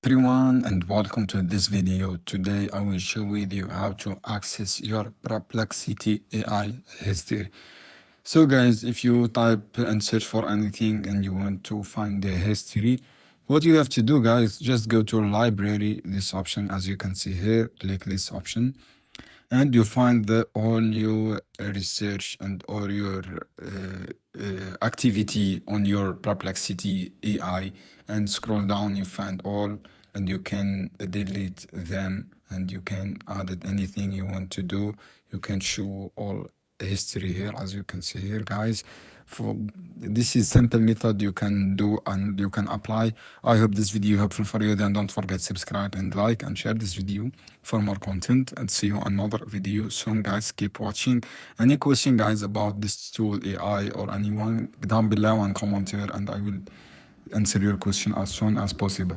Everyone, and welcome to this video. Today I will show with you how to access your Perplexity AI history. So guys, if you type and search for anything and you want to find the history, what you have to do, guys, just go to library, this option as you can see here, click this option, and you find all your research and all your activity on your Perplexity AI, and scroll down, you find all, and you can delete them, and you can add anything you want to do. You can show all history here as you can see here, guys. For this is simple method you can do and you can apply. I hope this video helpful for you. Then don't forget subscribe and like and share this video for more content, and see you another video soon, guys. Keep watching. Any question, guys, about this tool AI or anyone, down below and comment here, and I will answer your question as soon as possible.